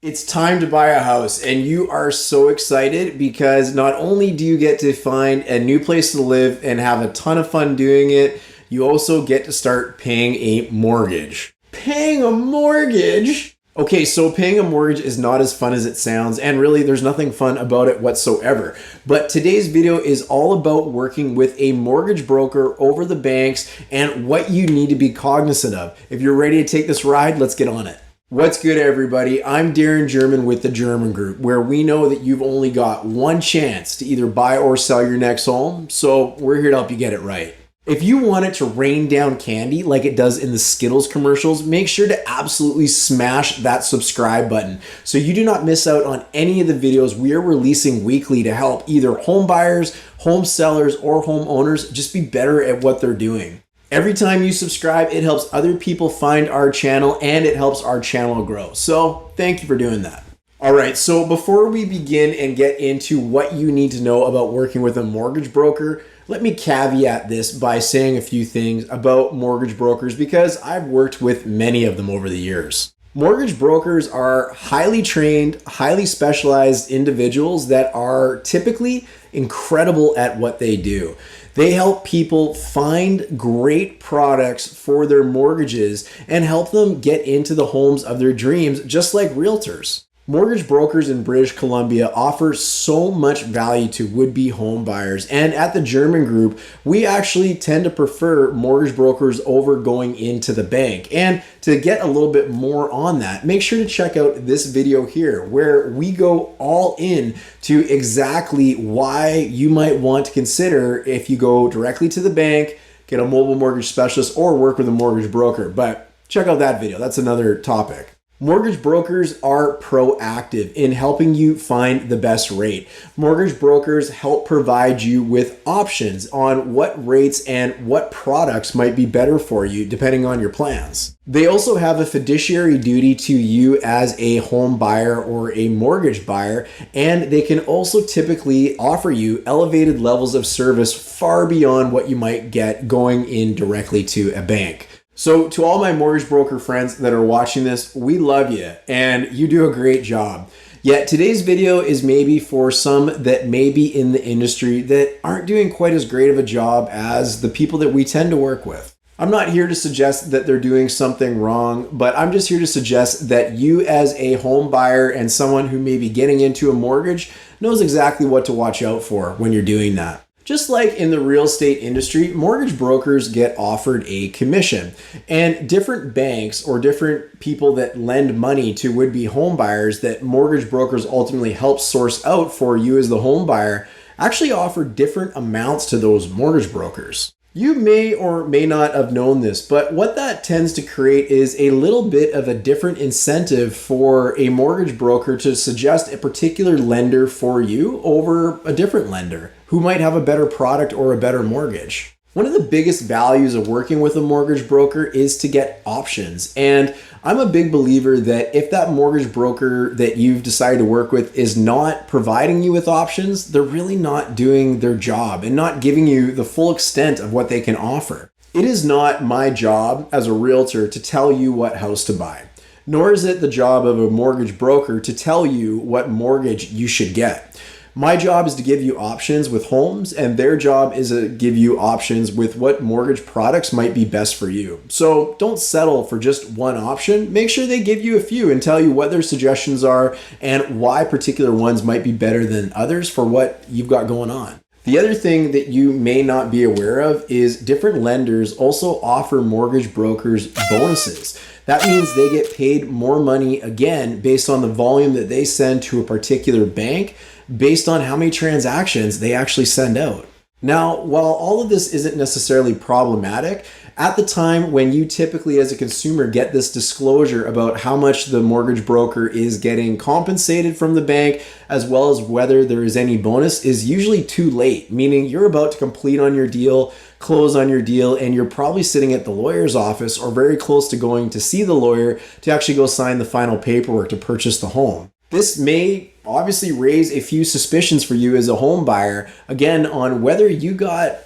It's time to buy a house, and you are so excited because not only do you get to find a new place to live and have a ton of fun doing it, you also get to start paying a mortgage. Paying a mortgage? Okay, so paying a mortgage is not as fun as it sounds, and really there's nothing fun about it whatsoever. But today's video is all about working with a mortgage broker over the banks and what you need to be cognizant of. If you're ready to take this ride, let's get on it. What's good, everybody? I'm Darin Germyn with the Germyn Group, where we know that you've only got one chance to either buy or sell your next home, so we're here to help you get it right. If you want it to rain down candy like it does in the Skittles commercials, make sure to absolutely smash that subscribe button so you do not miss out on any of the videos we are releasing weekly to help either home buyers, home sellers, or homeowners just be better at what they're doing. Every time you subscribe, it helps other people find our channel and it helps our channel grow. So thank you for doing that. All right, so before we begin and get into what you need to know about working with a mortgage broker, let me caveat this by saying a few things about mortgage brokers because I've worked with many of them over the years. Mortgage brokers are highly trained, highly specialized individuals that are typically incredible at what they do. They help people find great products for their mortgages and help them get into the homes of their dreams, just like realtors. Mortgage brokers in British Columbia offer so much value to would-be home buyers, and at the Germyn Group, we actually tend to prefer mortgage brokers over going into the bank. And to get a little bit more on that, make sure to check out this video here where we go all in to exactly why you might want to consider if you go directly to the bank, get a mobile mortgage specialist, or work with a mortgage broker. But check out that video. That's another topic. Mortgage brokers are proactive in helping you find the best rate. Mortgage brokers help provide you with options on what rates and what products might be better for you depending on your plans. They also have a fiduciary duty to you as a home buyer or a mortgage buyer, and they can also typically offer you elevated levels of service far beyond what you might get going in directly to a bank. So to all my mortgage broker friends that are watching this, we love you and you do a great job. Yet today's video is maybe for some that may be in the industry that aren't doing quite as great of a job as the people that we tend to work with. I'm not here to suggest that they're doing something wrong, but I'm just here to suggest that you as a home buyer and someone who may be getting into a mortgage knows exactly what to watch out for when you're doing that. Just like in the real estate industry, mortgage brokers get offered a commission, and different banks or different people that lend money to would-be home buyers that mortgage brokers ultimately help source out for you as the home buyer actually offer different amounts to those mortgage brokers. You may or may not have known this, but what that tends to create is a little bit of a different incentive for a mortgage broker to suggest a particular lender for you over a different lender who might have a better product or a better mortgage. One of the biggest values of working with a mortgage broker is to get options. And I'm a big believer that if that mortgage broker that you've decided to work with is not providing you with options, they're really not doing their job and not giving you the full extent of what they can offer. It is not my job as a realtor to tell you what house to buy, nor is it the job of a mortgage broker to tell you what mortgage you should get. My job is to give you options with homes, and their job is to give you options with what mortgage products might be best for you. So don't settle for just one option. Make sure they give you a few and tell you what their suggestions are and why particular ones might be better than others for what you've got going on. The other thing that you may not be aware of is different lenders also offer mortgage brokers bonuses. That means they get paid more money again based on the volume that they send to a particular bank based on how many transactions they actually send out. Now, while all of this isn't necessarily problematic, at the time when you typically as a consumer get this disclosure about how much the mortgage broker is getting compensated from the bank, as well as whether there is any bonus, is usually too late, meaning you're about to complete on your deal, close on your deal, and you're probably sitting at the lawyer's office or very close to going to see the lawyer to actually go sign the final paperwork to purchase the home. This may obviously raise a few suspicions for you as a home buyer, again, on whether you got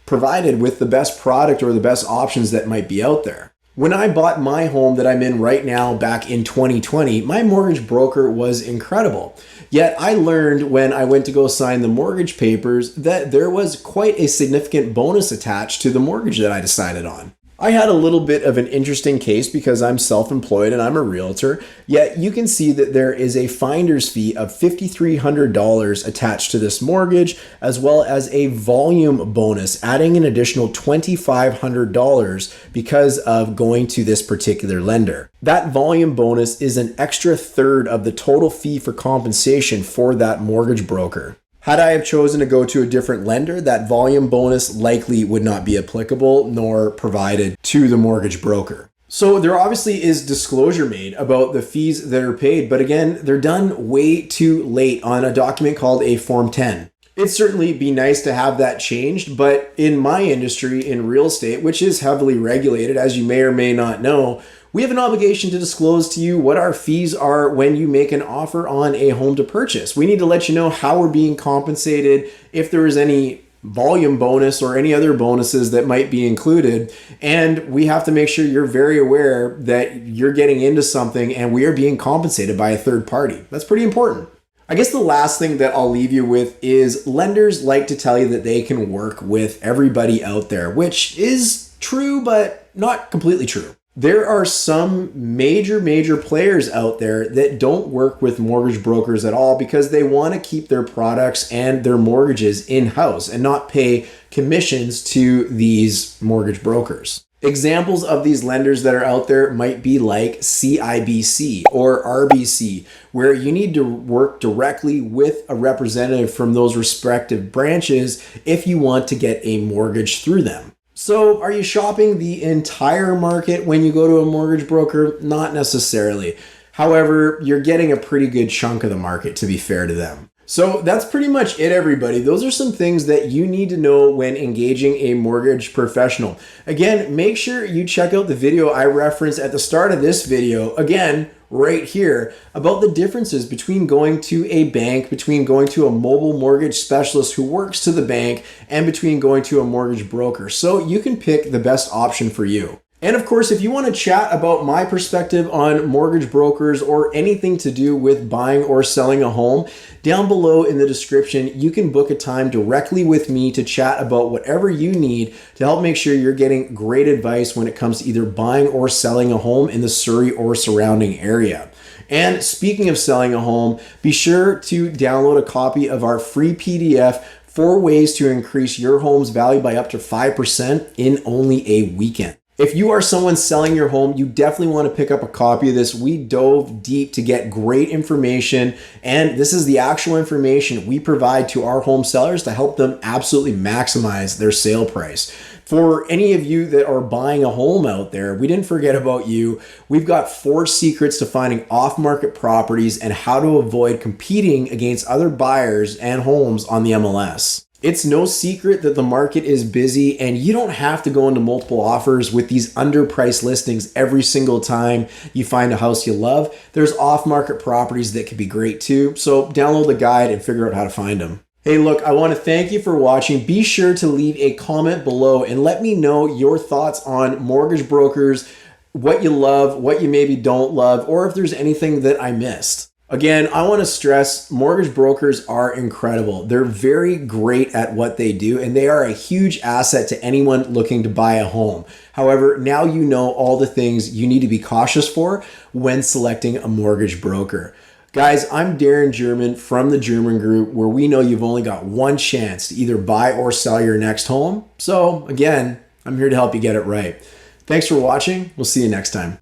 provided with the best product or the best options that might be out there. When I bought my home that I'm in right now back in 2020, my mortgage broker was incredible. Yet I learned when I went to go sign the mortgage papers that there was quite a significant bonus attached to the mortgage that I decided on. I had a little bit of an interesting case because I'm self-employed and I'm a realtor, yet you can see that there is a finder's fee of $5,300 attached to this mortgage, as well as a volume bonus, adding an additional $2,500 because of going to this particular lender. That volume bonus is an extra third of the total fee for compensation for that mortgage broker. Had I have chosen to go to a different lender, that volume bonus likely would not be applicable nor provided to the mortgage broker. So there obviously is disclosure made about the fees that are paid, but again, they're done way too late on a document called a Form 10. It'd certainly be nice to have that changed, but in my industry, in real estate, which is heavily regulated, as you may or may not know, we have an obligation to disclose to you what our fees are when you make an offer on a home to purchase. We need to let you know how we're being compensated, if there is any volume bonus or any other bonuses that might be included. And we have to make sure you're very aware that you're getting into something and we are being compensated by a third party. That's pretty important. I guess the last thing that I'll leave you with is lenders like to tell you that they can work with everybody out there, which is true, but not completely true. There are some major players out there that don't work with mortgage brokers at all because they want to keep their products and their mortgages in-house and not pay commissions to these mortgage brokers. Examples of these lenders that are out there might be like CIBC or RBC, where you need to work directly with a representative from those respective branches if you want to get a mortgage through them. So are you shopping the entire market when you go to a mortgage broker? Not necessarily. However, you're getting a pretty good chunk of the market, to be fair to them. So that's pretty much it, everybody. Those are some things that you need to know when engaging a mortgage professional. Again, make sure you check out the video I referenced at the start of this video, again, right here, about the differences between going to a bank, between going to a mobile mortgage specialist who works to the bank, and between going to a mortgage broker. So you can pick the best option for you. And of course, if you want to chat about my perspective on mortgage brokers or anything to do with buying or selling a home, down below in the description, you can book a time directly with me to chat about whatever you need to help make sure you're getting great advice when it comes to either buying or selling a home in the Surrey or surrounding area. And speaking of selling a home, be sure to download a copy of our free PDF, 4 ways to increase your home's value by up to 5% in only a weekend. If you are someone selling your home, you definitely want to pick up a copy of this. We dove deep to get great information, and this is the actual information we provide to our home sellers to help them absolutely maximize their sale price. For any of you that are buying a home out there, we didn't forget about you. We've got 4 secrets to finding off-market properties and how to avoid competing against other buyers and homes on the MLS. It's no secret that the market is busy and you don't have to go into multiple offers with these underpriced listings every single time you find a house you love. There's off-market properties that could be great too. So download the guide and figure out how to find them. Hey, look, I want to thank you for watching. Be sure to leave a comment below and let me know your thoughts on mortgage brokers, what you love, what you maybe don't love, or if there's anything that I missed. Again, I want to stress mortgage brokers are incredible. They're very great at what they do, and they are a huge asset to anyone looking to buy a home. However, now you know all the things you need to be cautious for when selecting a mortgage broker. Guys, I'm Darin Germyn from the Germyn Group, where we know you've only got one chance to either buy or sell your next home. So again, I'm here to help you get it right. Thanks for watching. We'll see you next time.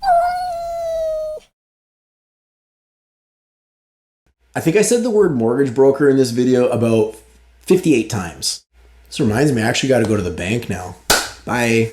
I think I said the word mortgage broker in this video about 58 times. This reminds me, I actually got to go to the bank now. Bye.